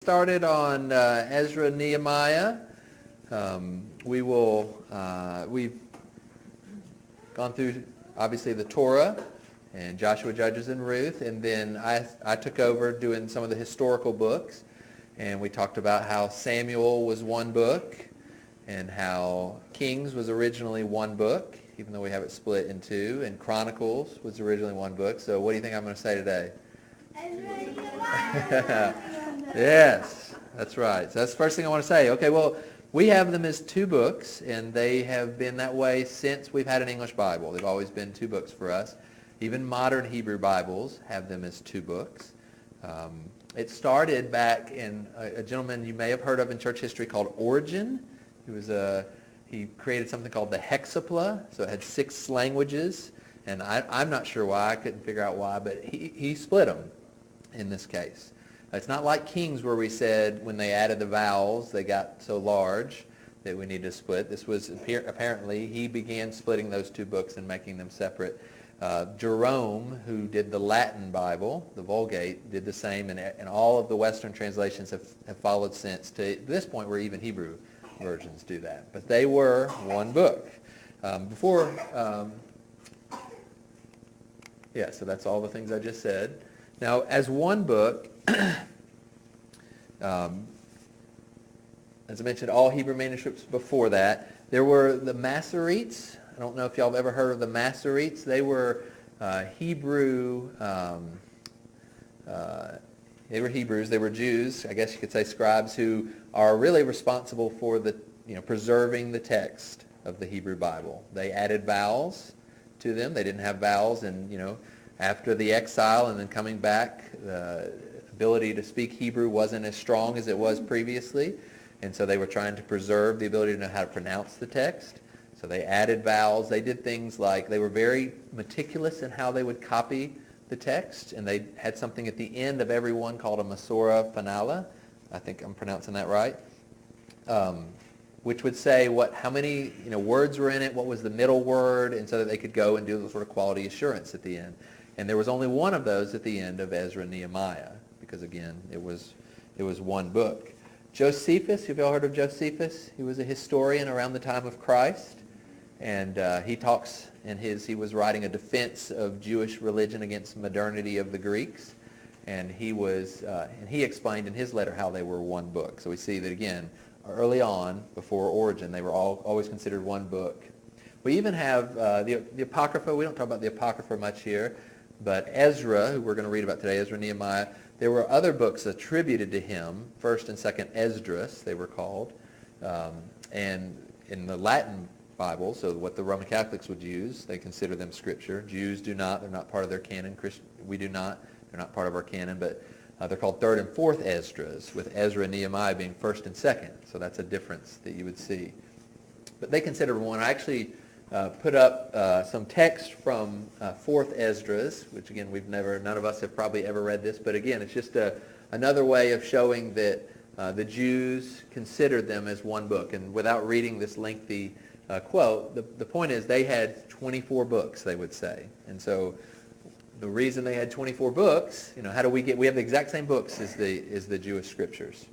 Started on Ezra and Nehemiah. We've gone through obviously the Torah and Joshua, Judges, and Ruth, and then I took over doing some of the historical books, and we talked about how Samuel was one book and how Kings was originally one book, even though we have it split in two, and Chronicles was originally one book. So what do you think I'm going to say today? Yes, that's right. So that's the first thing I want to say. Okay, well, we have them as two books, and they have been that way since we've had an English Bible. They've always been two books for us. Even modern Hebrew Bibles have them as two books. It started back in a gentleman you may have heard of in church history called Origen. He created something called the Hexapla, so it had 6 languages, and I'm not sure why. I couldn't figure out why, but he split them in this case. It's not like Kings where we said when they added the vowels, they got so large that we need to split. This was apparently, he began splitting those two books and making them separate. Jerome, who did the Latin Bible, the Vulgate, did the same, and all of the Western translations have followed since to this point where even Hebrew versions do that. But they were one book. So that's all the things I just said. Now, as one book, as I mentioned, all Hebrew manuscripts before that, there were the Masoretes. I don't know if y'all have ever heard of the Masoretes. They were Hebrews. They were Jews, I guess you could say scribes, who are really responsible for preserving the text of the Hebrew Bible. They added vowels to them. They didn't have vowels, and after the exile and then coming back, the ability to speak Hebrew wasn't as strong as it was previously, and so they were trying to preserve the ability to know how to pronounce the text. So they added vowels. They did things like they were very meticulous in how they would copy the text, and they had something at the end of every one called a Masora Finale. I think I'm pronouncing that right. Which would say how many words were in it, what was the middle word, and so that they could go and do the sort of quality assurance at the end. And there was only one of those at the end of Ezra and Nehemiah, because again, it was one book. Josephus, have you all heard of Josephus? He was a historian around the time of Christ, and he talks he was writing a defense of Jewish religion against modernity of the Greeks, and he explained in his letter how they were one book. So we see that again, early on, before Origen, they were always considered one book. We even have the Apocrypha. We don't talk about the Apocrypha much here, but Ezra, who we're going to read about today, Ezra and Nehemiah, there were other books attributed to him, 1st and 2nd Esdras, they were called, and in the Latin Bible, so what the Roman Catholics would use, they consider them Scripture. Jews do not. They're not part of their canon. We do not. They're not part of our canon, but they're called 3rd and 4th Esdras, with Ezra and Nehemiah being 1st and 2nd. So that's a difference that you would see. But they consider one. I actually put up some text from 4th Esdras, which again none of us have probably ever read this, but again it's just another way of showing that the Jews considered them as one book. And without reading this lengthy quote, the point is they had 24 books, they would say. And so the reason they had 24 books, we have the exact same books as the Jewish scriptures.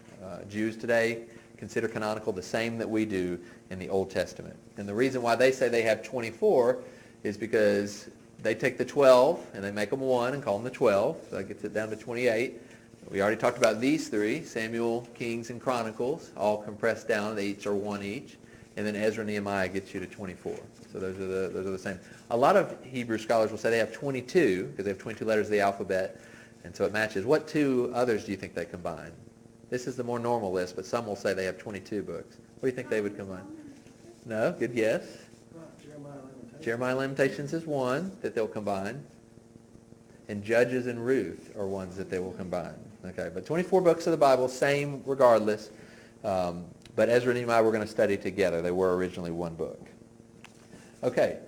Jews today consider canonical the same that we do in the Old Testament. And the reason why they say they have 24 is because they take the 12 and they make them one and call them the 12. So that gets it down to 28. We already talked about these 3, Samuel, Kings, and Chronicles, all compressed down. They each are one each. And then Ezra and Nehemiah gets you to 24. So those are the same. A lot of Hebrew scholars will say they have 22 because they have 22 letters of the alphabet, and so it matches. What 2 others do you think they combine? This is the more normal list, but some will say they have 22 books. What do you think they would combine? No? Good guess. Jeremiah Lamentations is one that they'll combine. And Judges and Ruth are ones that they will combine. Okay, but 24 books of the Bible, same regardless. But Ezra and Nehemiah we're going to study together. They were originally one book. Okay.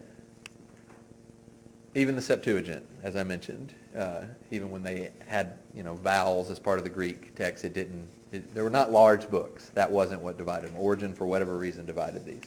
Even the Septuagint, as I mentioned, even when they had vowels as part of the Greek text, there were not large books. That wasn't what divided them. Origen, for whatever reason, divided these.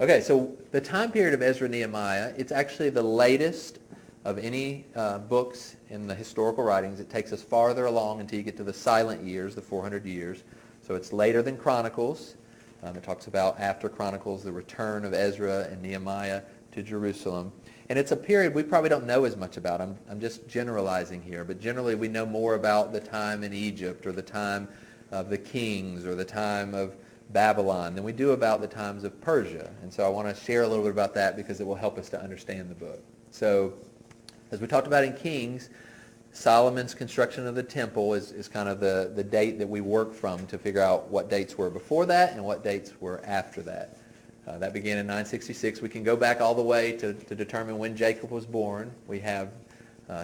Okay, so the time period of Ezra and Nehemiah, it's actually the latest of any books in the historical writings. It takes us farther along until you get to the silent years, the 400 years. So it's later than Chronicles. It talks about after Chronicles, the return of Ezra and Nehemiah to Jerusalem. And it's a period we probably don't know as much about. I'm just generalizing here, but generally we know more about the time in Egypt or the time of the kings or the time of Babylon than we do about the times of Persia. And so I want to share a little bit about that because it will help us to understand the book. So as we talked about in Kings, Solomon's construction of the temple is kind of the date that we work from to figure out what dates were before that and what dates were after that. That began in 966. We can go back all the way to determine when Jacob was born. We have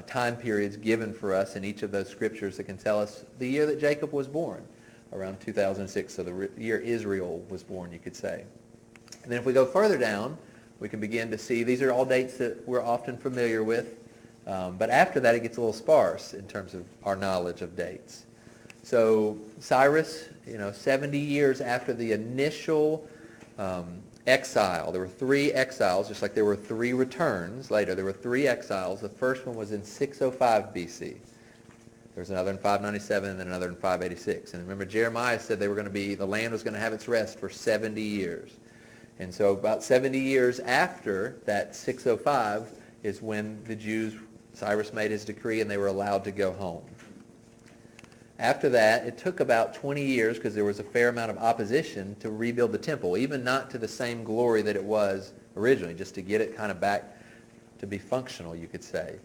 time periods given for us in each of those scriptures that can tell us the year that Jacob was born, around 2006, so the year Israel was born, you could say. And then if we go further down, we can begin to see these are all dates that we're often familiar with, but after that it gets a little sparse in terms of our knowledge of dates. So Cyrus, 70 years after the initial exile. There were 3 exiles, just like there were 3 returns later. There were 3 exiles. The first one was in 605 BC. There was another in 597 and then another in 586. And remember, Jeremiah said the land was going to have its rest for 70 years. And so about 70 years after that 605 is when the Jews, Cyrus made his decree and they were allowed to go home. After that, it took about 20 years because there was a fair amount of opposition to rebuild the temple, even not to the same glory that it was originally, just to get it kind of back to be functional, you could say.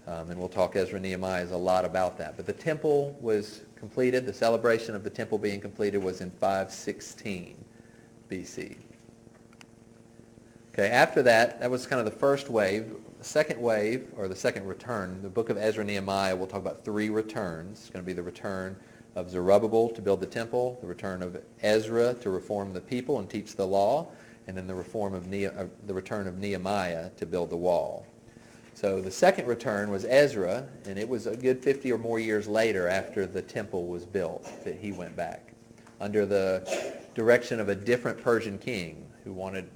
And we'll talk Ezra and Nehemiah a lot about that. But the temple was completed. The celebration of the temple being completed was in 516 BC. Okay, after that, that was kind of the first wave. The second wave, or the second return, the book of Ezra and Nehemiah, we'll talk about 3 returns. It's going to be the return of Zerubbabel to build the temple, the return of Ezra to reform the people and teach the law, and then the return of Nehemiah to build the wall. So the second return was Ezra, and it was a good 50 or more years later after the temple was built that he went back, under the direction of a different Persian king who wanted,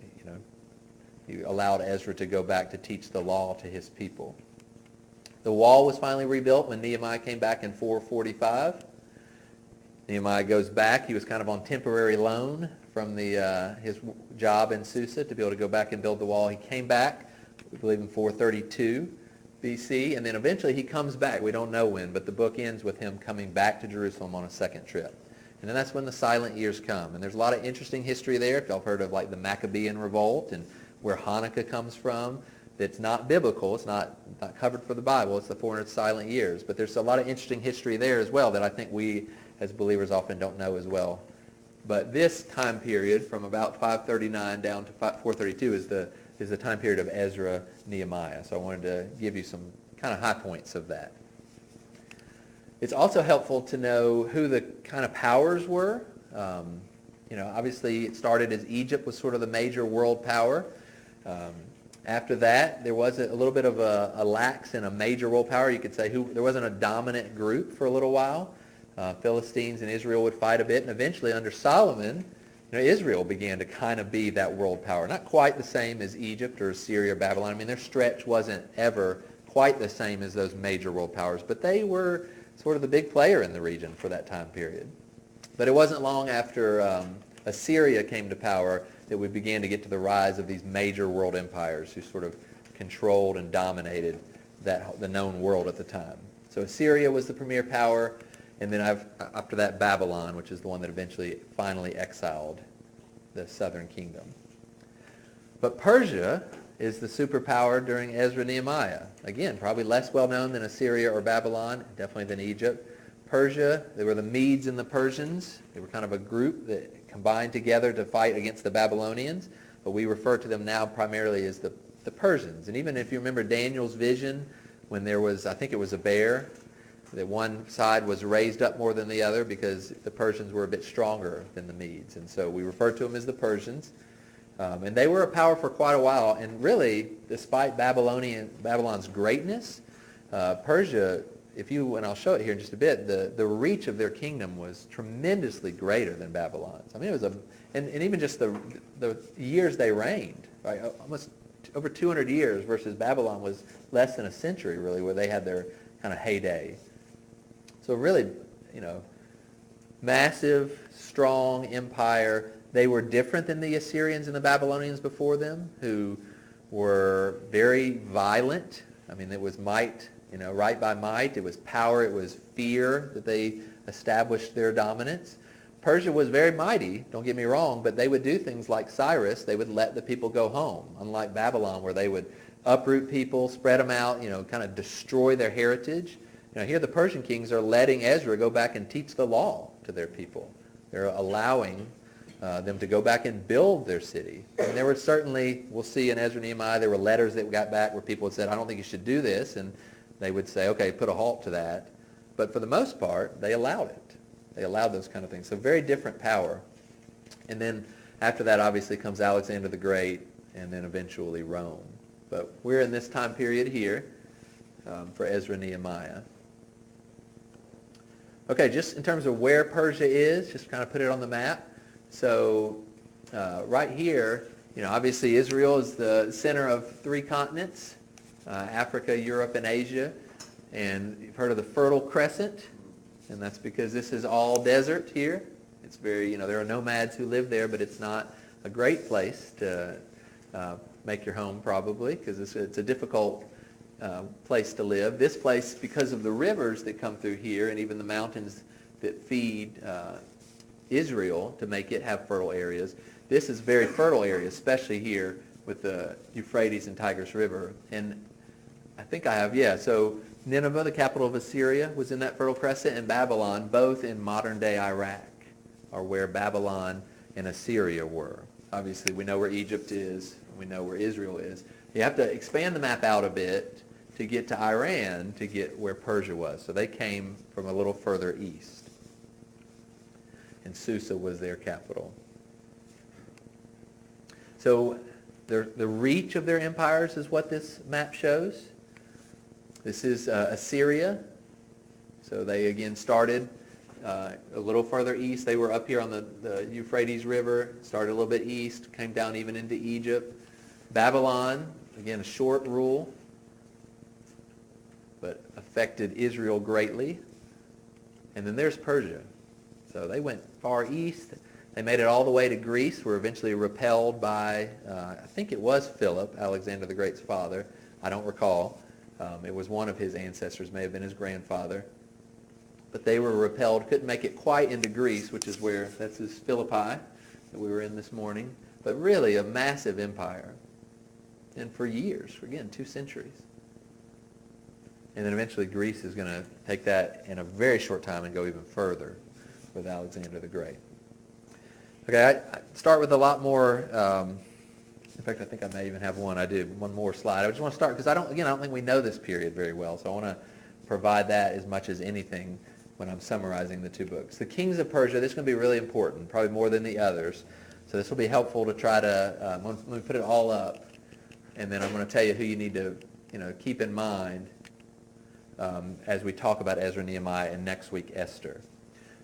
he allowed Ezra to go back to teach the law to his people. The wall was finally rebuilt when Nehemiah came back in 445. Nehemiah goes back. He was kind of on temporary loan from his job in Susa to be able to go back and build the wall. He came back, we believe, in 432 BC, and then eventually he comes back. We don't know when, but the book ends with him coming back to Jerusalem on a second trip. And then that's when the silent years come. And there's a lot of interesting history there. If y'all have heard of like the Maccabean revolt and where Hanukkah comes from, that's not biblical. It's not covered for the Bible. It's the 400 silent years. But there's a lot of interesting history there as well that I think we as believers often don't know as well. But this time period from about 539 down to 432 is the time period of Ezra, Nehemiah. So I wanted to give you some kind of high points of that. It's also helpful to know who the kind of powers were. Obviously it started as Egypt was sort of the major world power. After that, there was a little bit of a lax in a major world power. You could say there wasn't a dominant group for a little while. Philistines and Israel would fight a bit, and eventually under Solomon, Israel began to kind of be that world power. Not quite the same as Egypt or Assyria or Babylon. I mean, their stretch wasn't ever quite the same as those major world powers, but they were sort of the big player in the region for that time period. But it wasn't long after Assyria came to power that we began to get to the rise of these major world empires who sort of controlled and dominated the known world at the time. So Assyria was the premier power, and then after that Babylon, which is the one that eventually finally exiled the southern kingdom. But Persia is the superpower during Ezra and Nehemiah. Again, probably less well known than Assyria or Babylon, definitely than Egypt. Persia, they were the Medes and the Persians. They were kind of a group that combined together to fight against the Babylonians, but we refer to them now primarily as the Persians. And even if you remember Daniel's vision, when there was, I think it was a bear, that one side was raised up more than the other because the Persians were a bit stronger than the Medes. And so we refer to them as the Persians. And they were a power for quite a while. And really, despite Babylon's greatness, Persia, and I'll show it here in just a bit, the reach of their kingdom was tremendously greater than Babylon's. I mean, it was and even just the years they reigned, right? Almost over 200 years versus Babylon was less than a century, really, where they had their kind of heyday. So really, massive, strong empire. They were different than the Assyrians and the Babylonians before them, who were very violent. I mean, it was might, right by might. It was power. It was fear that they established their dominance. Persia was very mighty, don't get me wrong, but they would do things like Cyrus. They would let the people go home, unlike Babylon, where they would uproot people, spread them out, kind of destroy their heritage. Here the Persian kings are letting Ezra go back and teach the law to their people. They're allowing them to go back and build their city. And there were certainly, we'll see in Ezra and Nehemiah, there were letters that got back where people had said, I don't think you should do this. And they would say, okay, put a halt to that. But for the most part, they allowed it. They allowed those kind of things. So very different power. And then after that, obviously, comes Alexander the Great and then eventually Rome. But we're in this time period here for Ezra and Nehemiah. Okay, just in terms of where Persia is, just kind of put it on the map. So right here, obviously Israel is the center of 3 continents, Africa, Europe, and Asia. And you've heard of the Fertile Crescent, and that's because this is all desert here. It's very, there are nomads who live there, but it's not a great place to make your home probably, because it's a difficult place to live. This place, because of the rivers that come through here and even the mountains that feed Israel to make it have fertile areas, this is very fertile area, especially here with the Euphrates and Tigris River. And I think I have, so Nineveh, the capital of Assyria, was in that Fertile Crescent, and Babylon, both in modern-day Iraq, are where Babylon and Assyria were. Obviously, we know where Egypt is, and we know where Israel is. You have to expand the map out a bit to get to Iran, to get where Persia was. So they came from a little further east. And Susa was their capital. So the reach of their empires is what this map shows. This is Assyria. So they, again, started a little further east. They were up here on the Euphrates River, started a little bit east, came down even into Egypt. Babylon, again, a short rule, but affected Israel greatly. And then there's Persia. So they went far east. They made it all the way to Greece, were eventually repelled by, I think it was Philip, Alexander the Great's father. I don't recall. It was one of his ancestors, may have been his grandfather. But they were repelled, couldn't make it quite into Greece, which is where, that's his Philippi that we were in this morning. But really a massive empire. And for years, for, again, 2 centuries. And then eventually Greece is going to take that in a very short time and go even further with Alexander the Great. Okay, I start with a lot more, in fact, I think I may even have one more slide. I just want to start, because I don't think we know this period very well, so I want to provide that as much as anything when I'm summarizing the 2 books. The kings of Persia, this is going to be really important, probably more than the others, so this will be helpful to try to, let me put it all up, and then I'm going to tell you who you need to keep in mind as we talk about Ezra and Nehemiah, and next week Esther.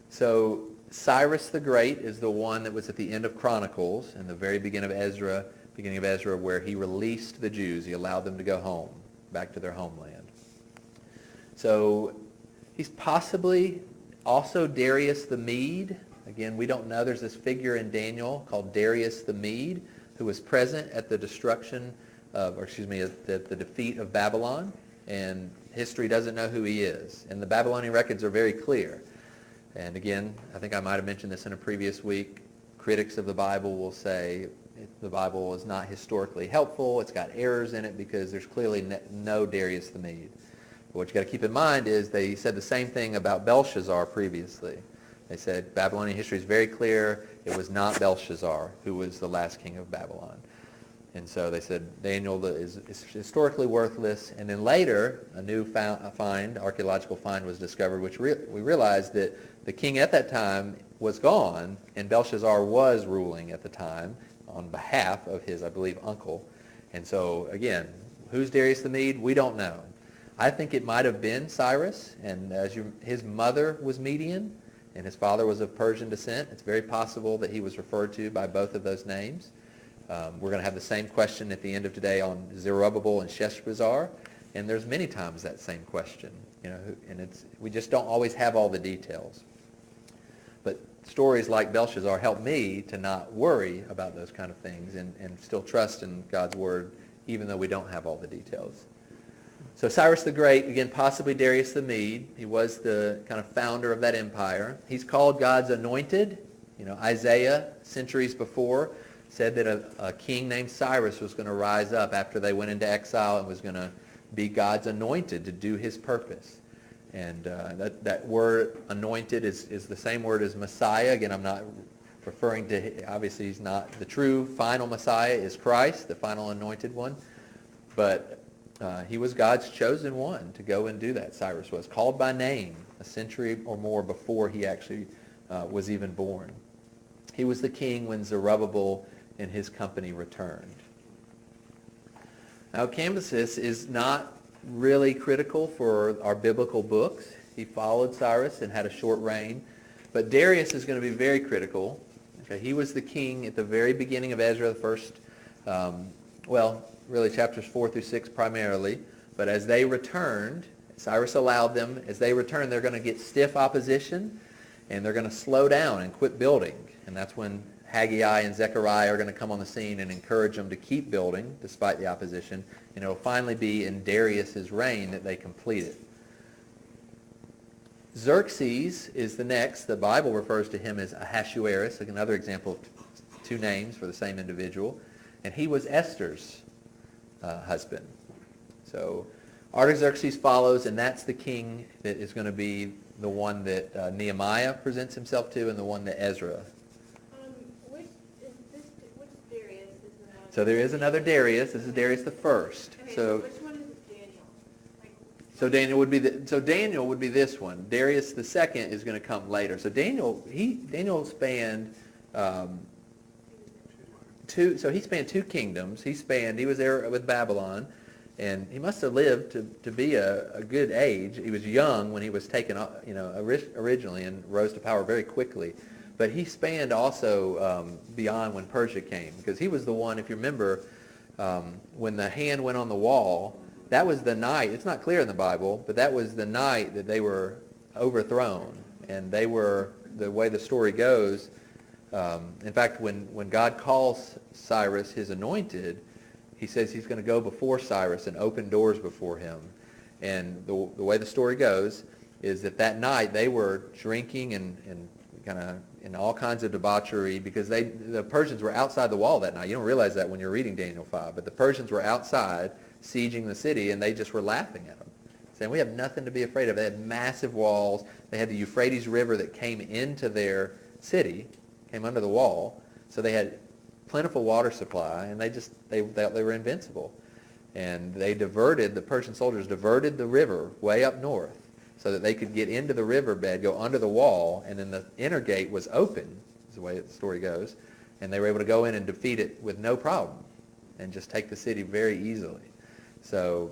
So Cyrus the Great is the one that was at the end of Chronicles and the very beginning of Ezra, where he released the Jews. He allowed them to go home, back to their homeland. So he's possibly also Darius the Mede. Again, we don't know. There's this figure in Daniel called Darius the Mede who was present at the at the defeat of Babylon, and history doesn't know who he is. And the Babylonian records are very clear. And again, I think I might have mentioned this in a previous week. Critics of the Bible will say the Bible is not historically helpful. It's got errors in it because there's clearly no Darius the Mede. But what you got to keep in mind is they said the same thing about Belshazzar previously. They said Babylonian history is very clear. It was not Belshazzar who was the last king of Babylon. And so they said Daniel is historically worthless. And then later, a new archaeological find was discovered, which we realized that the king at that time was gone, and Belshazzar was ruling at the time on behalf of his, I believe, uncle. And so, again, who's Darius the Mede? We don't know. I think it might have been Cyrus, and his mother was Median, and his father was of Persian descent. It's very possible that he was referred to by both of those names. We're going to have the same question at the end of today on Zerubbabel and Sheshbazzar, and there's many times that same question, and we just don't always have all the details. But stories like Belshazzar help me to not worry about those kind of things and still trust in God's word, even though we don't have all the details. So Cyrus the Great, again, possibly Darius the Mede. He was the kind of founder of that empire. He's called God's anointed. Isaiah, centuries before, said that a king named Cyrus was going to rise up after they went into exile and was going to be God's anointed to do his purpose. And that word anointed is the same word as Messiah. Again, I'm not referring to, obviously he's not, the true final Messiah is Christ, the final anointed one. But he was God's chosen one to go and do that. Cyrus was called by name a century or more before he actually was even born. He was the king when Zerubbabel and his company returned. Now, Cambyses is not really critical for our biblical books. He followed Cyrus and had a short reign. But Darius is going to be very critical. Okay, he was the king at the very beginning of Ezra, the first, really chapters 4 through 6 primarily. But as they returned, Cyrus allowed them, as they returned, they're going to get stiff opposition, and they're going to slow down and quit building. And that's when Haggai and Zechariah are going to come on the scene and encourage them to keep building despite the opposition. And it will finally be in Darius' reign that they complete it. Xerxes is the next. The Bible refers to him as Ahasuerus, like another example of two names for the same individual. And he was Esther's husband. So Artaxerxes follows, and that's the king that is going to be the one that Nehemiah presents himself to and the one that Ezra. Which Darius is the one? So there is another Darius. This is Darius the first. Okay, So which one is Daniel? Daniel would be this one. Darius the second is going to come later. So Daniel spanned he spanned two kingdoms. He was there with Babylon, and he must have lived to be a good age. He was young when he was taken, originally, and rose to power very quickly. But he spanned also beyond when Persia came, because he was the one, if you remember, when the hand went on the wall, that was the night, it's not clear in the Bible, but that was the night that they were overthrown. And they were, the way the story goes, in fact, when God calls Cyrus his anointed, he says he's going to go before Cyrus and open doors before him. And the way the story goes is that night they were drinking and kind of in all kinds of debauchery, because the Persians were outside the wall that night. You don't realize that when you're reading Daniel 5, but the Persians were outside sieging the city, and they just were laughing at them, saying, we have nothing to be afraid of. They had massive walls. They had the Euphrates River that came into their city, came under the wall, so they had plentiful water supply, and they were invincible. And the Persian soldiers diverted the river way up north so that they could get into the riverbed, go under the wall, and then the inner gate was open, is the way the story goes, and they were able to go in and defeat it with no problem and just take the city very easily. So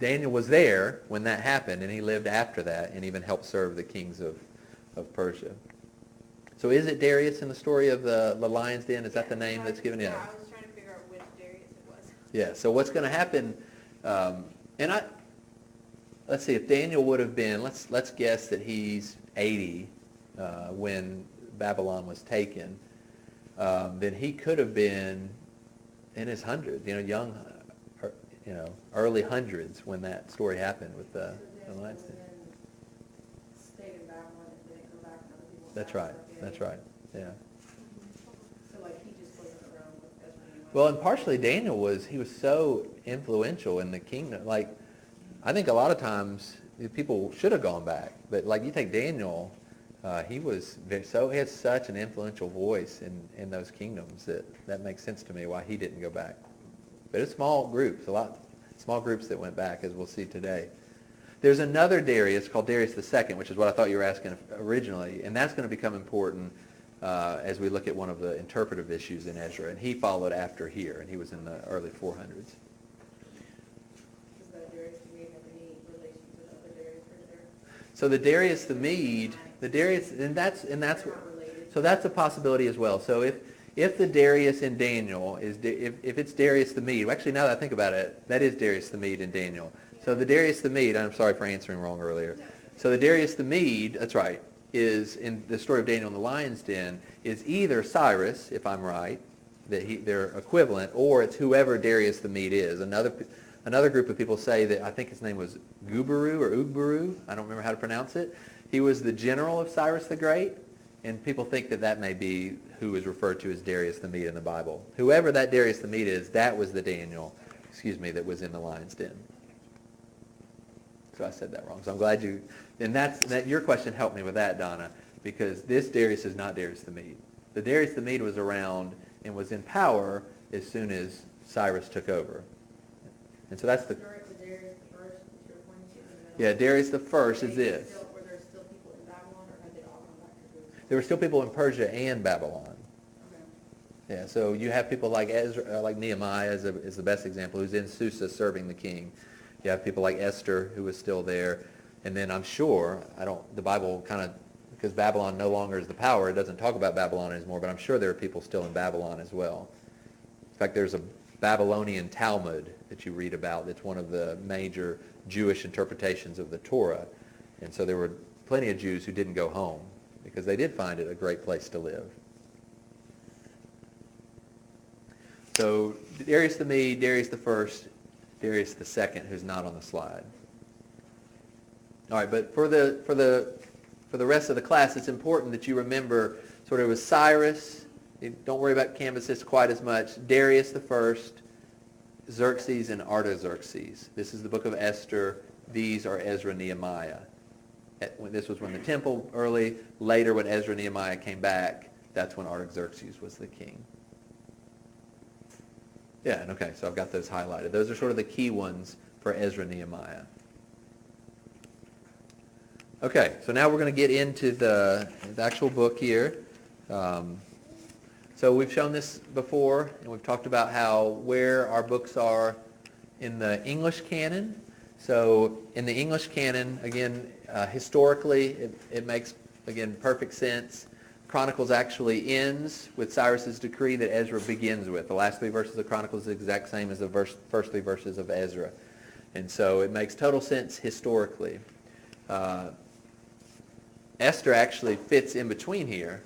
Daniel was there when that happened, and he lived after that and even helped serve the kings of Persia. So is it Darius in the story of the lion's den? Is that the name that's given? Yeah, I was trying to figure out which Darius it was. Yeah, so what's going to happen, let's see, if Daniel would have been, let's guess that he's 80 when Babylon was taken, then he could have been in his hundreds, young, early hundreds when that story happened with the lion's den. That's right. Yeah. So he just wasn't around with Ezra anymore. Well, and partially Daniel was so influential in the kingdom. I think a lot of times people should have gone back, but you take Daniel, he had such an influential voice in those kingdoms that makes sense to me why he didn't go back. But it's small groups, small groups that went back, as we'll see today. There's another Darius called Darius II, which is what I thought you were asking originally, and that's going to become important as we look at one of the interpretive issues in Ezra, and he followed after here, and he was in the early 400s. Does that Darius the Mede have any relation to the other Darius right there? So the Darius the Mede, so that's a possibility as well. So if the Darius in Daniel is, if it's Darius the Mede, actually now that I think about it, that is Darius the Mede in Daniel. So the Darius the Mede, I'm sorry for answering wrong earlier. So the Darius the Mede, that's right, is in the story of Daniel in the lion's den, is either Cyrus, if I'm right, that they're equivalent, or it's whoever Darius the Mede is. Another group of people say that, I think his name was Gubaru or Ugbaru, I don't remember how to pronounce it. He was the general of Cyrus the Great, and people think that that may be who is referred to as Darius the Mede in the Bible. Whoever that Darius the Mede is, that was the Daniel, that was in the lion's den. So I said that wrong. So I'm glad you, and that your question helped me with that, Donna, because this Darius is not Darius the Mede. The Darius the Mede was around and was in power as soon as Cyrus took over. And so that's the... Darius the first that you're pointing to in the middle. Yeah, Darius the first is this. Were there still people in Babylon, or had they all gone back to Jerusalem? There were still people in Persia and Babylon. Okay. Yeah, so you have people like Ezra, like Nehemiah is the best example, who's in Susa serving the king. You have people like Esther, who was still there. And then I'm sure, the Bible kind of, because Babylon no longer is the power, it doesn't talk about Babylon anymore, but I'm sure there are people still in Babylon as well. In fact, there's a Babylonian Talmud that you read about that's one of the major Jewish interpretations of the Torah. And so there were plenty of Jews who didn't go home because they did find it a great place to live. So Darius the Mede, Darius the First, Darius the Second, who's not on the slide. All right, but for the rest of the class, it's important that you remember sort of it was Cyrus. Don't worry about Cambyses quite as much. Darius the First, Xerxes, and Artaxerxes. This is the book of Esther. These are Ezra, Nehemiah. This was when the temple early. Later, when Ezra, Nehemiah came back, that's when Artaxerxes was the king. Yeah, okay, so I've got those highlighted. Those are sort of the key ones for Ezra, Nehemiah. Okay, so now we're going to get into the actual book here. So we've shown this before, and we've talked about where our books are in the English canon. So in the English canon, again, historically, it makes, again, perfect sense. Chronicles actually ends with Cyrus's decree that Ezra begins with. The last 3 verses of Chronicles are the exact same as the first 3 verses of Ezra. And so it makes total sense historically. Esther actually fits in between here.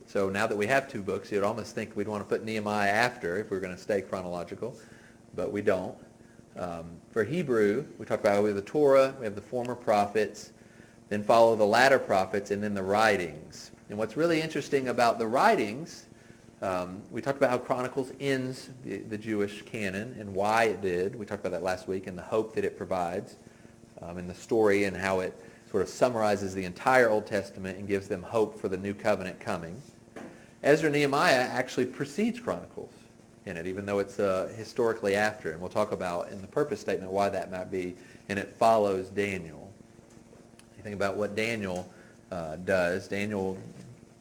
So now that we have 2 books, you'd almost think we'd want to put Nehemiah after if we were going to stay chronological, but we don't. For Hebrew, we talk about we have the Torah, we have the former prophets, then follow the latter prophets, and then the writings. And what's really interesting about the writings, we talked about how Chronicles ends the Jewish canon and why it did. We talked about that last week and the hope that it provides, and the story and how it sort of summarizes the entire Old Testament and gives them hope for the new covenant coming. Ezra Nehemiah actually precedes Chronicles in it, even though it's historically after. And we'll talk about in the purpose statement why that might be. And it follows Daniel. You think about what Daniel does. Daniel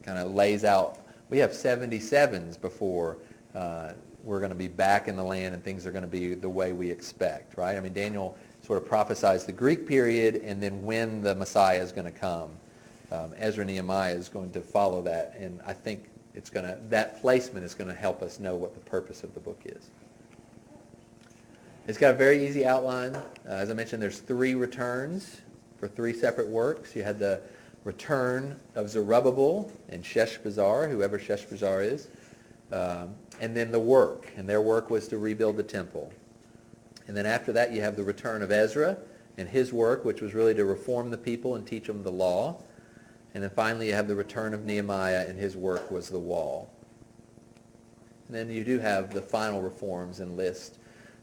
kind of lays out, we have 77s before we're going to be back in the land and things are going to be the way we expect, right? I mean, Daniel sort of prophesies the Greek period and then when the Messiah is going to come. Ezra Nehemiah is going to follow that, and I think that placement is going to help us know what the purpose of the book is. It's got a very easy outline. As I mentioned, there's 3 returns for 3 separate works. You had the return of Zerubbabel and Sheshbazzar, whoever Sheshbazzar is, and then the work, and their work was to rebuild the temple. And then after that, you have the return of Ezra and his work, which was really to reform the people and teach them the law. And then finally, you have the return of Nehemiah, and his work was the wall. And then you do have the final reforms and list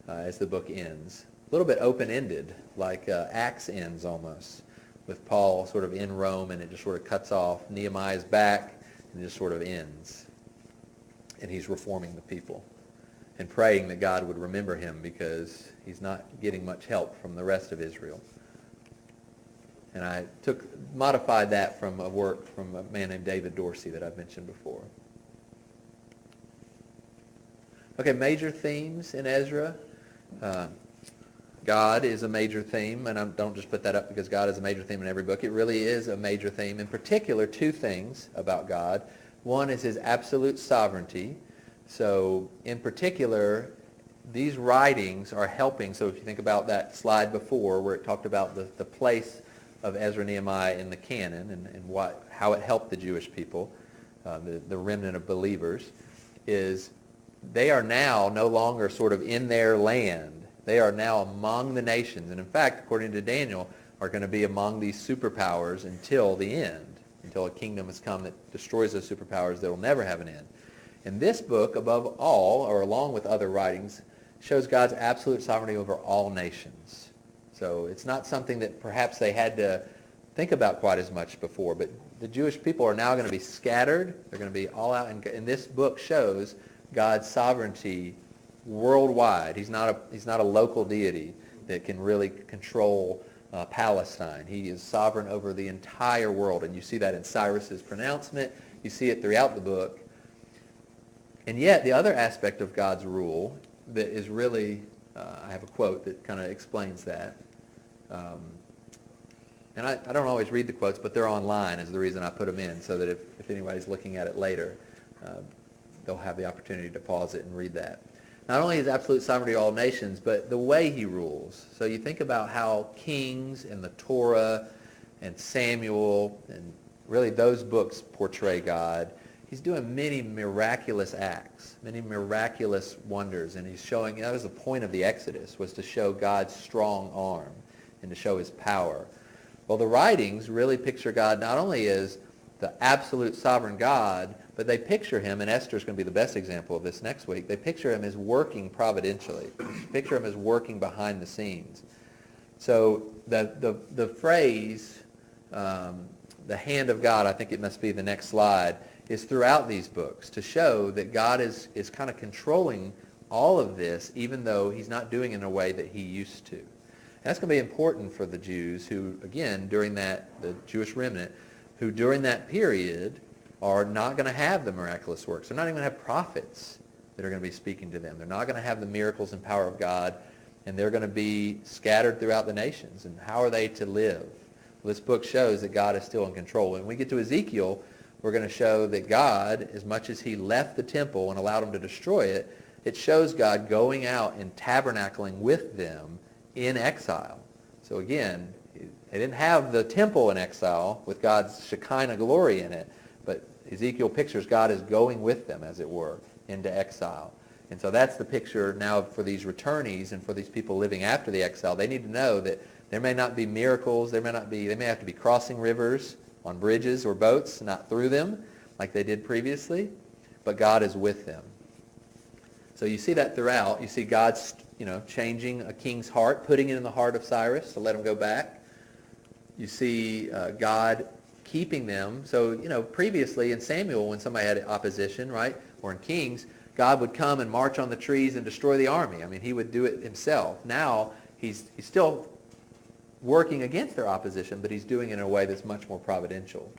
as the book ends. A little bit open-ended, like Acts ends almost, with Paul sort of in Rome, and it just sort of cuts off. Nehemiah's back, and it just sort of ends. And he's reforming the people and praying that God would remember him because he's not getting much help from the rest of Israel. And I modified that from a work from a man named David Dorsey that I've mentioned before. Okay, major themes in Ezra. God is a major theme, and I don't just put that up because God is a major theme in every book. It really is a major theme. In particular, 2 things about God. One is his absolute sovereignty. So in particular, these writings are helping. So if you think about that slide before where it talked about the place of Ezra and Nehemiah in the canon and how it helped the Jewish people, the remnant of believers, is they are now no longer sort of in their land. They are now among the nations. And in fact, according to Daniel, are going to be among these superpowers until the end, until a kingdom has come that destroys those superpowers that will never have an end. And this book, above all, or along with other writings, shows God's absolute sovereignty over all nations. So it's not something that perhaps they had to think about quite as much before, but the Jewish people are now going to be scattered. They're going to be all out, and this book shows God's sovereignty worldwide. He's not a local deity that can really control Palestine. He is sovereign over the entire world, and you see that in Cyrus's pronouncement. You see it throughout the book. And yet, the other aspect of God's rule that is really, I have a quote that kind of explains that. And I don't always read the quotes, but they're online is the reason I put them in, so that if anybody's looking at it later, they'll have the opportunity to pause it and read that. Not only his absolute sovereignty of all nations, but the way he rules. So you think about how Kings and the Torah and Samuel and really those books portray God. He's doing many miraculous acts, many miraculous wonders, and he's showing, that was the point of the Exodus, was to show God's strong arm and to show his power. Well, the writings really picture God not only as the absolute sovereign God, but they picture him, and Esther's going to be the best example of this next week, they picture him as working providentially. They picture him as working behind the scenes. So the phrase, the hand of God, I think it must be the next slide, is throughout these books to show that God is kind of controlling all of this, even though he's not doing it in a way that he used to. And that's going to be important for the Jews who, again, the Jewish remnant, who during that period are not going to have the miraculous works. They're not even going to have prophets that are going to be speaking to them. They're not going to have the miracles and power of God, and they're going to be scattered throughout the nations. And how are they to live? Well, this book shows that God is still in control. When we get to Ezekiel, we're going to show that God, as much as he left the temple and allowed them to destroy it, it shows God going out and tabernacling with them in exile. So again, they didn't have the temple in exile with God's Shekinah glory in it, but Ezekiel pictures God as going with them, as it were, into exile. And so that's the picture now for these returnees and for these people living after the exile. They need to know that there may not be miracles, they may have to be crossing rivers on bridges or boats, not through them, like they did previously, but God is with them. So you see that throughout. You see God's, changing a king's heart, putting it in the heart of Cyrus to let him go back. You see God keeping them. So, previously in Samuel, when somebody had opposition, right, or in Kings, God would come and march on the trees and destroy the army. I mean, he would do it himself. Now, he's still working against their opposition, but he's doing it in a way that's much more providential.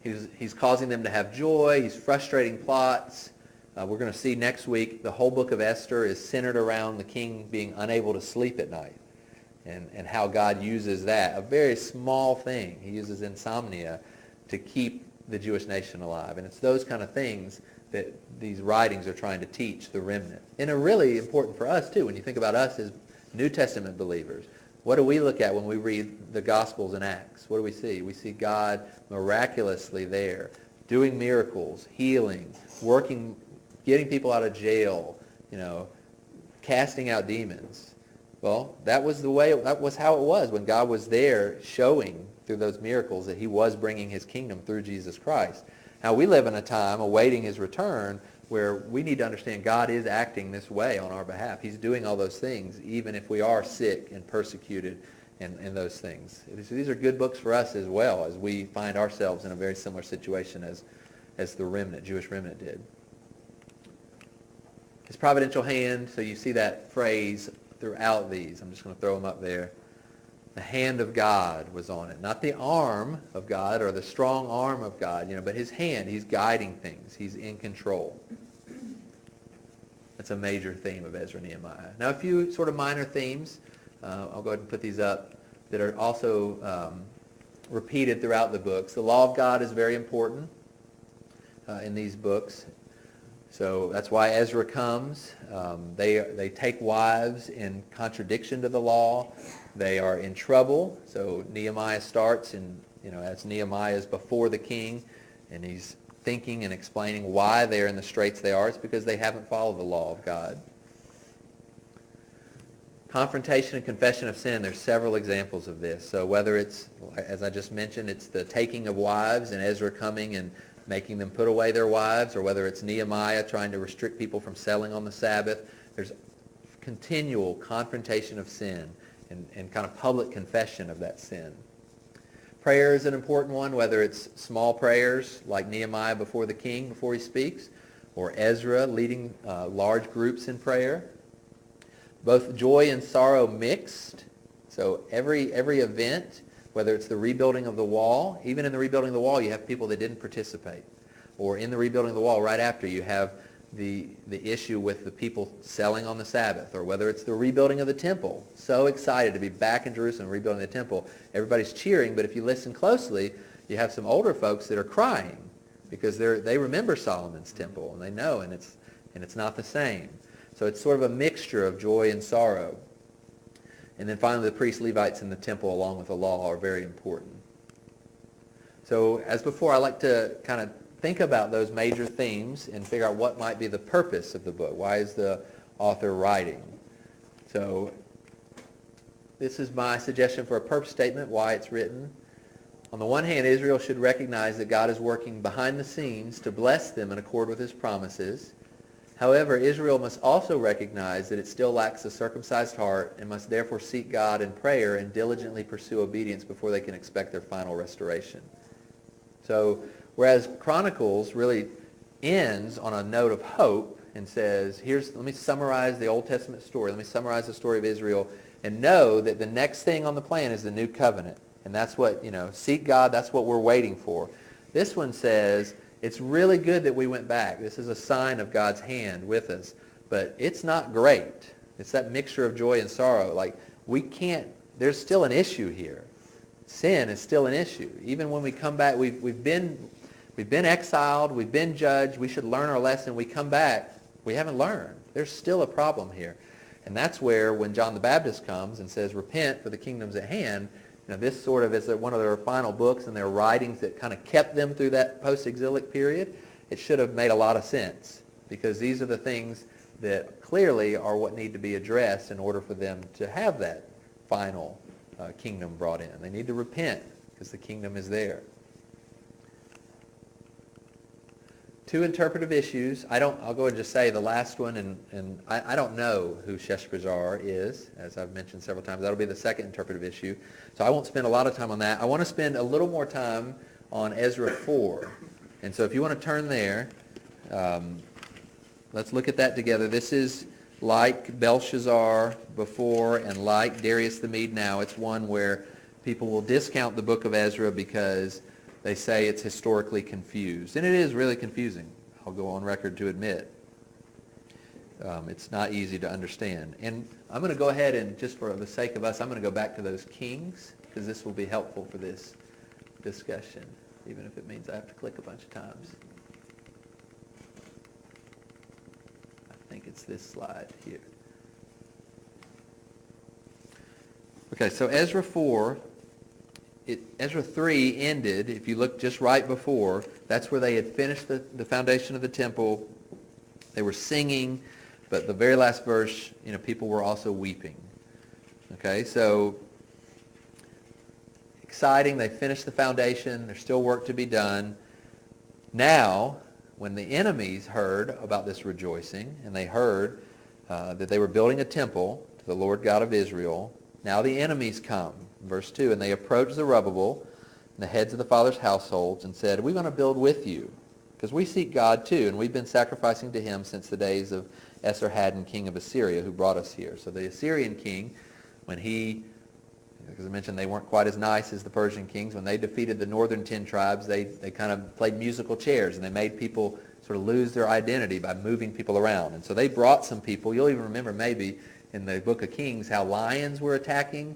He's causing them to have joy. He's frustrating plots. We're going to see next week the whole book of Esther is centered around the king being unable to sleep at night and how God uses that, a very small thing. He uses insomnia to keep the Jewish nation alive. And it's those kind of things that these writings are trying to teach the remnant. And are really important for us, too, when you think about us as New Testament believers. What do we look at when we read the Gospels and Acts? What do we see? We see God miraculously there, doing miracles, healing, working, getting people out of jail, casting out demons. Well, that was how it was when God was there showing through those miracles that he was bringing his kingdom through Jesus Christ. Now, we live in a time awaiting his return where we need to understand God is acting this way on our behalf. He's doing all those things, even if we are sick and persecuted and those things. These are good books for us as well, as we find ourselves in a very similar situation as the remnant, Jewish remnant did. His providential hand, so you see that phrase throughout these. I'm just going to throw them up there. The hand of God was on it. Not the arm of God or the strong arm of God, but his hand. He's guiding things. He's in control. That's a major theme of Ezra and Nehemiah. Now, a few sort of minor themes. I'll go ahead and put these up that are also repeated throughout the books. The law of God is very important. in these books. So that's why Ezra comes. They take wives in contradiction to the law. They are in trouble. So Nehemiah starts, and as Nehemiah is before the king, and he's thinking and explaining why they're in the straits they are. It's because they haven't followed the law of God. Confrontation and confession of sin, there's several examples of this. So whether it's, as I just mentioned, it's the taking of wives and Ezra coming and making them put away their wives, or whether it's Nehemiah trying to restrict people from selling on the Sabbath, there's continual confrontation of sin and kind of public confession of that sin. Prayer is an important one, whether it's small prayers like Nehemiah before the king before he speaks, or Ezra leading large groups in prayer. Both joy and sorrow mixed. So every event, whether it's the rebuilding of the wall, even in the rebuilding of the wall, you have people that didn't participate. Or in the rebuilding of the wall, right after, you have the issue with the people selling on the Sabbath. Or whether it's the rebuilding of the temple. So excited to be back in Jerusalem rebuilding the temple. Everybody's cheering, but if you listen closely, you have some older folks that are crying because they remember Solomon's temple, and they know, and it's not the same. So it's sort of a mixture of joy and sorrow. And then finally, the priests, Levites in the temple, along with the law, are very important. So as before, I like to kind of think about those major themes and figure out what might be the purpose of the book. Why is the author writing? So this is my suggestion for a purpose statement, why it's written. On the one hand, Israel should recognize that God is working behind the scenes to bless them in accord with his promises. However, Israel must also recognize that it still lacks a circumcised heart and must therefore seek God in prayer and diligently pursue obedience before they can expect their final restoration. So, whereas Chronicles really ends on a note of hope and says, let me summarize the Old Testament story, let me summarize the story of Israel, and know that the next thing on the plan is the new covenant. And that's what, seek God, that's what we're waiting for. This one says, it's really good that we went back. This is a sign of God's hand with us. But it's not great. It's that mixture of joy and sorrow. There's still an issue here. Sin is still an issue. Even when we come back, we've been exiled, we've been judged, we should learn our lesson. We come back, we haven't learned. There's still a problem here. And that's where when John the Baptist comes and says, repent for the kingdom's at hand, this sort of is one of their final books and their writings that kind of kept them through that post-exilic period. It should have made a lot of sense because these are the things that clearly are what need to be addressed in order for them to have that final kingdom brought in. They need to repent because the kingdom is there. Two interpretive issues. I'll go ahead and just say the last one, and I don't know who Sheshbazzar is, as I've mentioned several times. That'll be the second interpretive issue. So I won't spend a lot of time on that. I want to spend a little more time on Ezra 4. And so if you want to turn there, let's look at that together. This is like Belshazzar before and like Darius the Mede now. It's one where people will discount the book of Ezra because they say it's historically confused. And it is really confusing. I'll go on record to admit. It's not easy to understand. And I'm going to go ahead and, just for the sake of us, I'm going to go back to those kings because this will be helpful for this discussion, even if it means I have to click a bunch of times. I think it's this slide here. Okay, so Ezra 4... Ezra 3 ended, if you look just right before, that's where they had finished the foundation of the temple. They were singing, but the very last verse, people were also weeping. Okay, so exciting. They finished the foundation. There's still work to be done. Now, when the enemies heard about this rejoicing, and they heard that they were building a temple to the Lord God of Israel, now the enemies come. Verse 2, and they approached Zerubbabel and the heads of the fathers' households and said, we're going to build with you because we seek God too, and we've been sacrificing to him since the days of Esarhaddon, king of Assyria, who brought us here. So the Assyrian king, when he, because I mentioned they weren't quite as nice as the Persian kings, when they defeated the northern 10 tribes, they kind of played musical chairs, and they made people sort of lose their identity by moving people around. And so they brought some people. You'll even remember maybe in the book of Kings how lions were attacking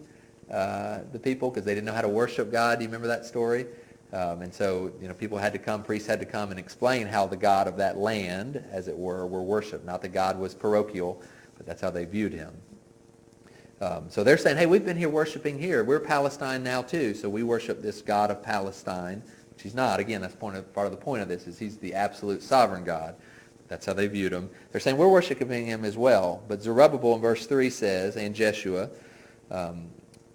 the people because they didn't know how to worship God. Do you remember that story? And so, people had to come, priests had to come and explain how the God of that land, as it were worshipped. Not that God was parochial, but that's how they viewed him. So they're saying, hey, we've been here worshiping here. We're Palestine now too, so we worship this God of Palestine, which he's not. Again, that's part of the point of this, is he's the absolute sovereign God. That's how they viewed him. They're saying we're worshiping him as well. But Zerubbabel in verse 3 says, and Jeshua,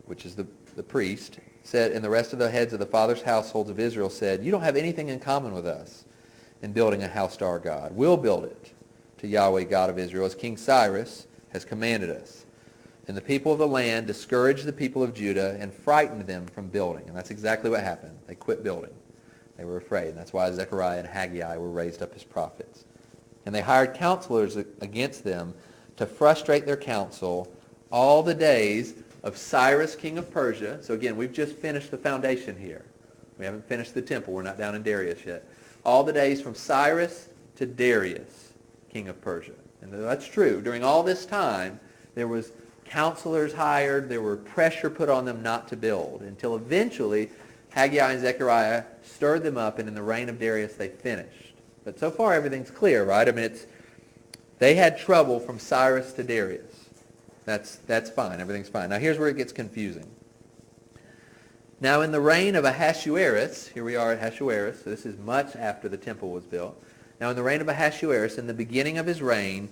which is the priest, said, and the rest of the heads of the fathers' households of Israel said, you don't have anything in common with us in building a house to our God. We'll build it to Yahweh God of Israel, as King Cyrus has commanded us. And the people of the land discouraged the people of Judah and frightened them from building. And that's exactly what happened. They quit building. They were afraid. And that's why Zechariah and Haggai were raised up as prophets. And they hired counselors against them to frustrate their counsel all the days of Cyrus, king of Persia. So again, we've just finished the foundation here. We haven't finished the temple. We're not down in Darius yet. All the days from Cyrus to Darius, king of Persia. And that's true. During all this time, there was counselors hired. There were pressure put on them not to build, until eventually Haggai and Zechariah stirred them up, and in the reign of Darius they finished. But so far everything's clear, right? I mean, they had trouble from Cyrus to Darius. That's fine. Everything's fine. Now here's where it gets confusing. Now in the reign of Ahasuerus, here we are at Ahasuerus, so this is much after the temple was built. Now in the reign of Ahasuerus, in the beginning of his reign,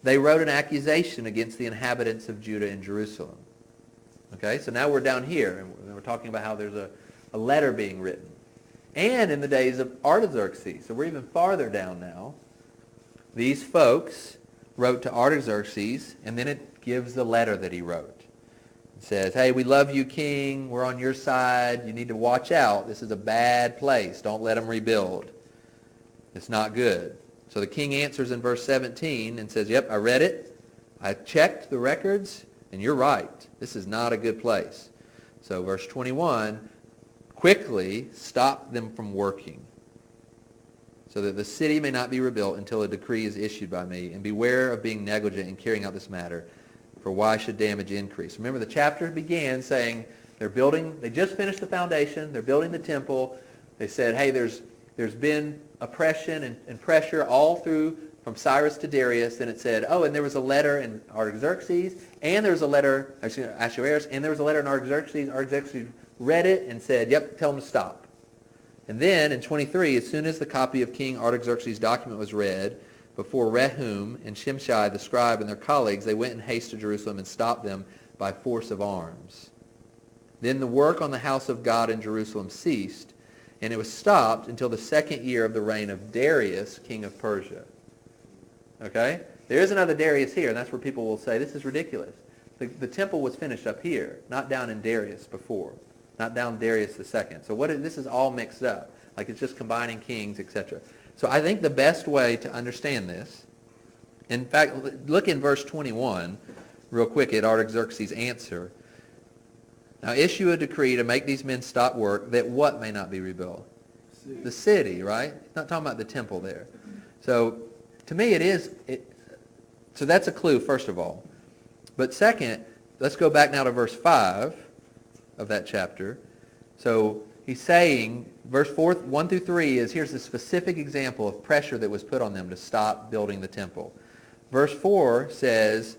they wrote an accusation against the inhabitants of Judah and Jerusalem. Okay, so now we're down here, and we're talking about how there's a letter being written. And in the days of Artaxerxes, so we're even farther down now, these folks wrote to Artaxerxes, and then it gives the letter that he wrote. It says, hey, we love you, king. We're on your side. You need to watch out. This is a bad place. Don't let them rebuild. It's not good. So the king answers in verse 17 and says, yep, I read it. I checked the records, and you're right. This is not a good place. So verse 21, quickly stop them from working, so that the city may not be rebuilt until a decree is issued by me, and beware of being negligent in carrying out this matter, for why should damage increase? Remember, the chapter began saying they just finished the foundation, they're building the temple. They said, hey, there's been oppression and pressure all through from Cyrus to Darius. Then it said, oh, and there was a letter in Artaxerxes, and there was a letter, Ahasuerus, and there was a letter in Artaxerxes. Artaxerxes read it and said, yep, tell them to stop. And then in 23, as soon as the copy of King Artaxerxes' document was read before Rehum and Shimshai the scribe and their colleagues, they went in haste to Jerusalem and stopped them by force of arms. Then the work on the house of God in Jerusalem ceased, and it was stopped until the second year of the reign of Darius, king of Persia. Okay? There is another Darius here, and that's where people will say, this is ridiculous. The temple was finished up here, not down in Darius before, not down Darius the second. So this is all mixed up. Like it's just combining kings, etc. So I think the best way to understand this, in fact, look in verse 21 real quick at Artaxerxes' answer. Now issue a decree to make these men stop work, that what may not be rebuilt? The city, right? It's not talking about the temple there. So to me so that's a clue, first of all. But second, let's go back now to verse 5 of that chapter. So he's saying, verse 1 through 3 is, here's a specific example of pressure that was put on them to stop building the temple. Verse 4 says,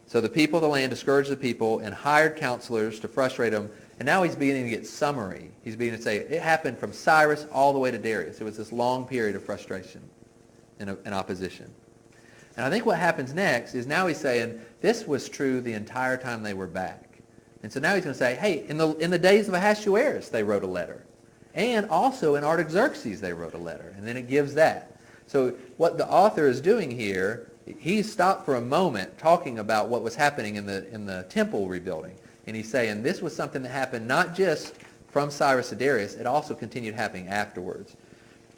so the people of the land discouraged the people and hired counselors to frustrate them. And now he's beginning to get summary. He's beginning to say, it happened from Cyrus all the way to Darius. It was this long period of frustration and opposition. And I think what happens next is now he's saying, this was true the entire time they were back. And so now he's going to say, hey, in the days of Ahasuerus, they wrote a letter. And also in Artaxerxes, they wrote a letter. And then it gives that. So what the author is doing here, he stopped for a moment talking about what was happening in the temple rebuilding. And he's saying this was something that happened not just from Cyrus to Darius, it also continued happening afterwards.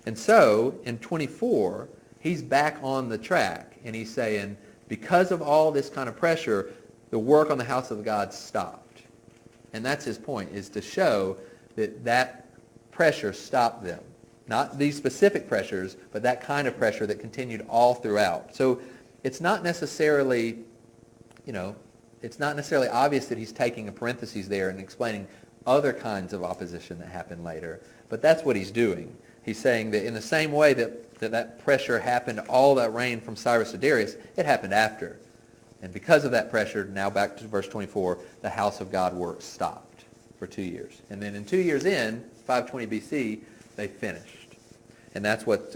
And so in 24, he's back on the track. And he's saying, because of all this kind of pressure, the work on the house of God stopped. And that's his point, is to show that pressure stopped them. Not these specific pressures, but that kind of pressure that continued all throughout. So it's not necessarily, it's not necessarily obvious that he's taking a parenthesis there and explaining other kinds of opposition that happened later. But that's what he's doing. He's saying that in the same way that pressure happened, all that reign from Cyrus to Darius, it happened after. And because of that pressure, now back to verse 24, the house of God work stopped for 2 years. And then in 2 years in, 520 BC, they finished. And that's what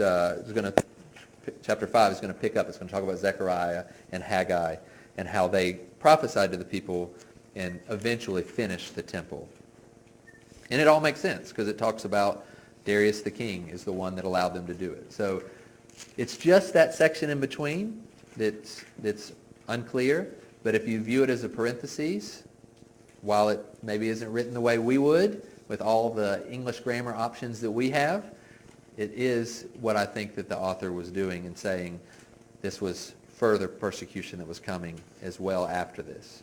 chapter 5 is going to pick up. It's going to talk about Zechariah and Haggai and how they prophesied to the people and eventually finished the temple. And it all makes sense because it talks about Darius the king is the one that allowed them to do it. So it's just that section in between that's unclear. But if you view it as a parenthesis, while it maybe isn't written the way we would with all the English grammar options that we have, it is what I think that the author was doing in saying this was further persecution that was coming as well after this.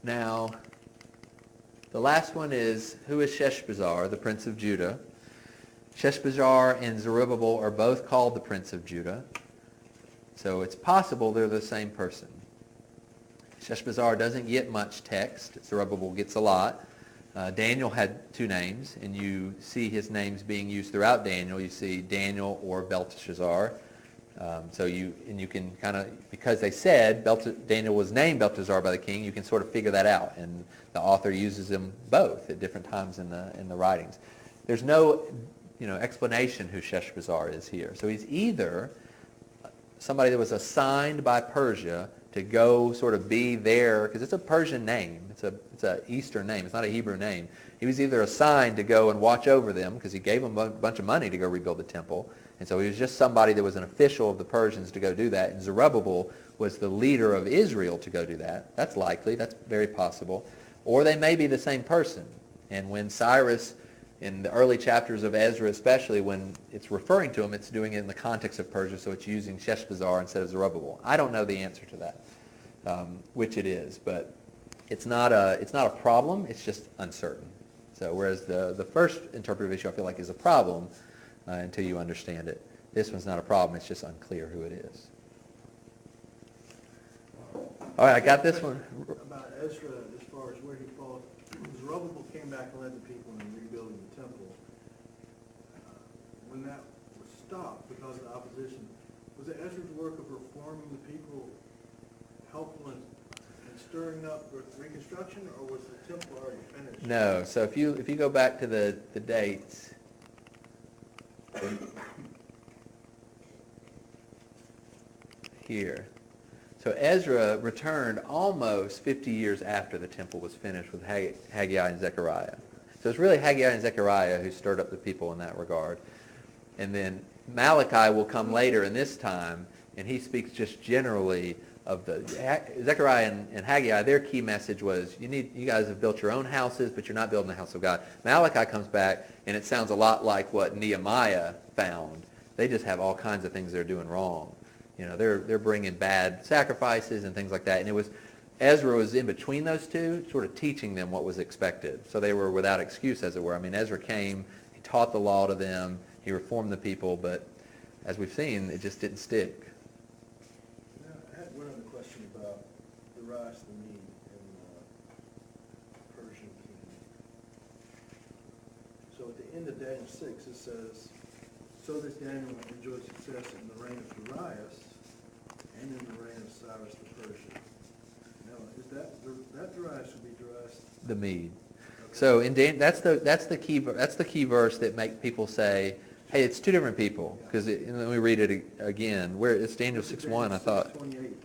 Now, the last one is, who is Sheshbazzar, the prince of Judah? Sheshbazzar and Zerubbabel are both called the prince of Judah. So it's possible they're the same person. Sheshbazzar doesn't get much text. Zerubbabel gets a lot. Daniel had 2 names, and you see his names being used throughout Daniel. You see Daniel or Belteshazzar. So you can kind of, because they said Daniel was named Belteshazzar by the king, you can sort of figure that out. And the author uses them both at different times in the writings. There's no explanation who Sheshbazzar is here. So he's either somebody that was assigned by Persia to go sort of be there, because it's a Persian name. It's an Eastern name. It's not a Hebrew name. He was either assigned to go and watch over them, because he gave them a bunch of money to go rebuild the temple. And so he was just somebody that was an official of the Persians to go do that. And Zerubbabel was the leader of Israel to go do that. That's likely. That's very possible. Or they may be the same person. And when Cyrus, in the early chapters of Ezra especially, when it's referring to him, it's doing it in the context of Persia, so it's using Sheshbazzar instead of Zerubbabel. I don't know the answer to that, which it is, but it's not a problem. It's just uncertain. So whereas the first interpretive issue I feel like is a problem until you understand it, this one's not a problem. It's just unclear who it is. All right, I got this one. About Ezra, as far as where he fought, Zerubbabel came back and led the people in rebuilding the temple. When that was stopped because of the opposition, was it Ezra's work of reforming the people helpful in stirring up reconstruction, or was the temple already finished? No. So if you go back to the dates, here. So Ezra returned almost 50 years after the temple was finished with Haggai and Zechariah. So it's really Haggai and Zechariah who stirred up the people in that regard. And then Malachi will come later in this time, and he speaks just generally of the Zechariah and Haggai. Their key message was, you guys have built your own houses, but you're not building the house of God. Malachi comes back, and it sounds a lot like what Nehemiah found. They just have all kinds of things they're doing wrong. They're bringing bad sacrifices and things like that. And Ezra was in between those two, sort of teaching them what was expected. So they were without excuse, as it were. I mean, Ezra came, he taught the law to them, he reformed the people, but as we've seen, it just didn't stick. I had one other question about Darius the Mede and the Persian king. So at the end of Daniel 6, it says, so this Daniel enjoyed success in the reign of Darius and in the reign of Cyrus the Persian. Now, is that Darius would be Darius The Mede. Okay. So that's the key verse that make people say, hey, it's two different people. Because let me read it again. Where it's Daniel 6:1, I thought.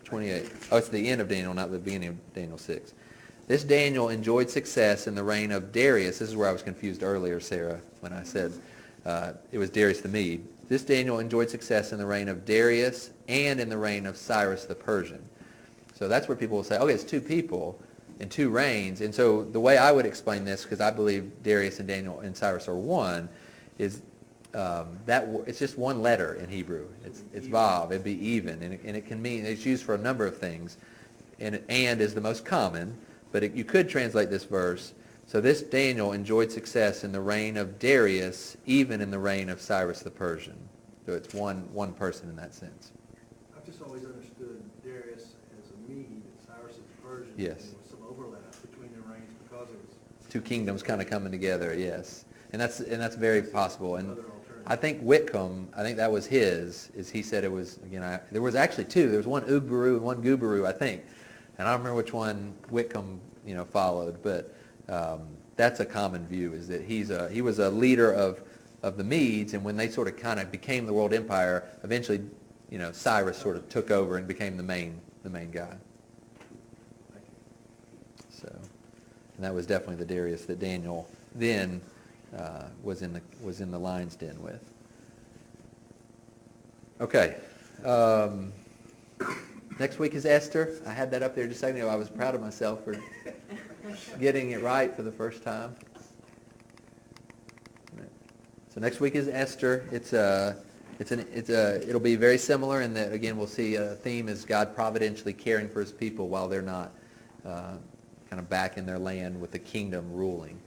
28. Oh, it's the end of Daniel, not the beginning of Daniel 6. This Daniel enjoyed success in the reign of Darius. This is where I was confused earlier, Sarah, when I said it was Darius the Mede. This Daniel enjoyed success in the reign of Darius and in the reign of Cyrus the Persian. So that's where people will say, okay, it's two people in two reigns. And so the way I would explain this, because I believe Darius and Daniel and Cyrus are one, is it's just one letter in Hebrew. It's vav. It'd be even, and it can mean, it's used for a number of things, and is the most common. But you could translate this verse. So this Daniel enjoyed success in the reign of Darius, even in the reign of Cyrus the Persian. So it's one person in that sense. I've just always understood Darius as a Mede Yes. There was some overlap between the reigns because it was Two kingdoms kind of coming together, yes. And that's very possible. And another alternative. I think Whitcomb, I think that was his, is he said it was, there was actually two. There was one Ugbaru and one Gubaru, I think. And I don't remember which one Whitcomb, followed, but that's a common view, is that he was a leader of the Medes, and when they sort of kind of became the world empire, eventually, Cyrus sort of took over and became the main guy. Thank you. So, and that was definitely the Darius that Daniel then was in the lion's den with. Okay. Next week is Esther. I had that up there just a second ago. I was proud of myself for getting it right for the first time. So next week is Esther. It'll be very similar in that, again, we'll see a theme is God providentially caring for his people while they're not kind of back in their land with the kingdom ruling.